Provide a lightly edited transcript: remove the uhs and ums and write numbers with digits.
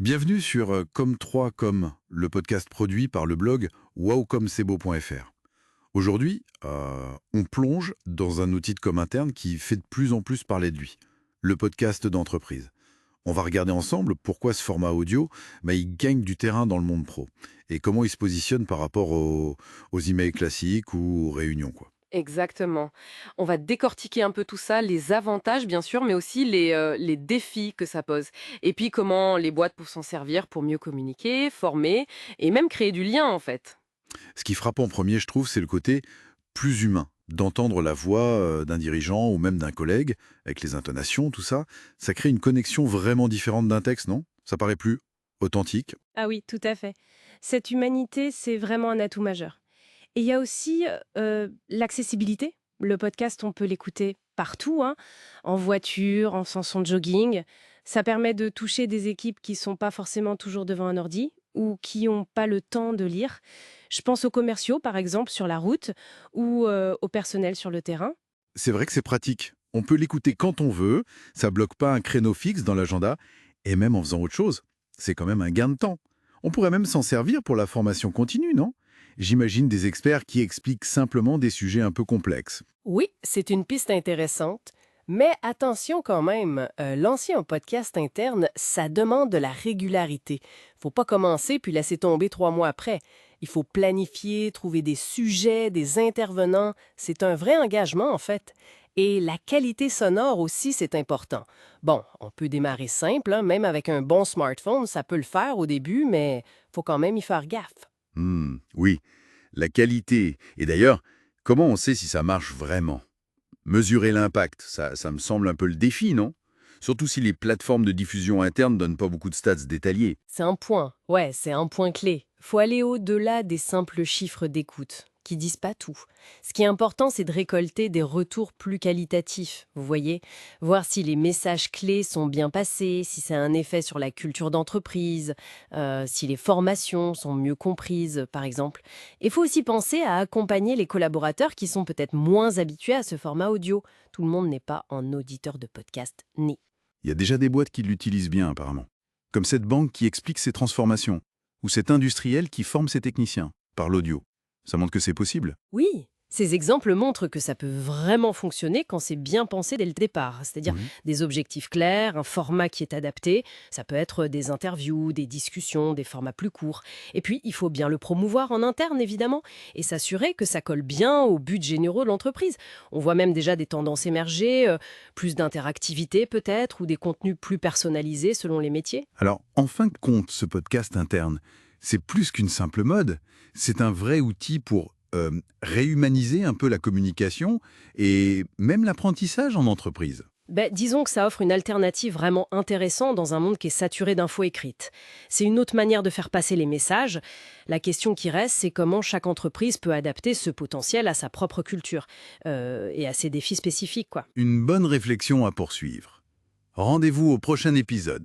Bienvenue sur Comme3Comme, le podcast produit par le blog wowcomcebo.fr. Aujourd'hui, on plonge dans un outil de com interne qui fait de plus en plus parler de lui, le podcast d'entreprise. On va regarder ensemble pourquoi ce format audio, il gagne du terrain dans le monde pro et comment il se positionne par rapport aux emails classiques ou aux réunions, quoi. Exactement. On va décortiquer un peu tout ça, les avantages bien sûr, mais aussi les défis que ça pose. Et puis comment les boîtes peuvent s'en servir pour mieux communiquer, former et même créer du lien en fait. Ce qui frappe en premier, je trouve, c'est le côté plus humain, d'entendre la voix d'un dirigeant ou même d'un collègue, avec les intonations, tout ça. Ça crée une connexion vraiment différente d'un texte, non? Ça paraît plus authentique. Ah oui, tout à fait. Cette humanité, c'est vraiment un atout majeur. Et il y a aussi l'accessibilité. Le podcast, on peut l'écouter partout, hein, en voiture, en faisant son jogging. Ça permet de toucher des équipes qui sont pas forcément toujours devant un ordi ou qui n'ont pas le temps de lire. Je pense aux commerciaux, par exemple, sur la route ou au personnel sur le terrain. C'est vrai que c'est pratique. On peut l'écouter quand on veut, ça bloque pas un créneau fixe dans l'agenda, et même en faisant autre chose. C'est quand même un gain de temps. On pourrait même s'en servir pour la formation continue, non? J'imagine des experts qui expliquent simplement des sujets un peu complexes. Oui, c'est une piste intéressante. Mais attention quand même, lancer un podcast interne, ça demande de la régularité. Faut pas commencer puis laisser tomber 3 mois après. Il faut planifier, trouver des sujets, des intervenants. C'est un vrai engagement en fait. Et la qualité sonore aussi, c'est important. Bon, on peut démarrer simple, hein, même avec un bon smartphone, ça peut le faire au début, mais faut quand même y faire gaffe. Oui, la qualité. Et d'ailleurs, comment on sait si ça marche vraiment? Mesurer l'impact, ça me semble un peu le défi, non? Surtout si les plateformes de diffusion interne donnent pas beaucoup de stats détaillés. C'est un point, ouais, c'est un point clé. Faut aller au-delà des simples chiffres d'écoute, qui disent pas tout. Ce qui est important, c'est de récolter des retours plus qualitatifs, vous voyez. Voir si les messages clés sont bien passés, si ça a un effet sur la culture d'entreprise, si les formations sont mieux comprises, par exemple. Il faut aussi penser à accompagner les collaborateurs qui sont peut-être moins habitués à ce format audio. Tout le monde n'est pas un auditeur de podcast né. Il y a déjà des boîtes qui l'utilisent bien, apparemment. Comme cette banque qui explique ses transformations, ou cet industriel qui forme ses techniciens, par l'audio. Ça montre que c'est possible. Oui, ces exemples montrent que ça peut vraiment fonctionner quand c'est bien pensé dès le départ, c'est-à-dire Oui. des objectifs clairs, un format qui est adapté, ça peut être des interviews, des discussions, des formats plus courts. Et puis, il faut bien le promouvoir en interne, évidemment, et s'assurer que ça colle bien aux buts généraux de l'entreprise. On voit même déjà des tendances émerger, plus d'interactivité peut-être, ou des contenus plus personnalisés selon les métiers. Alors, en fin de compte, ce podcast interne, c'est plus qu'une simple mode. C'est un vrai outil pour réhumaniser un peu la communication et même l'apprentissage en entreprise. Disons que ça offre une alternative vraiment intéressante dans un monde qui est saturé d'infos écrites. C'est une autre manière de faire passer les messages. La question qui reste, c'est comment chaque entreprise peut adapter ce potentiel à sa propre culture et à ses défis spécifiques, quoi. Une bonne réflexion à poursuivre. Rendez-vous au prochain épisode.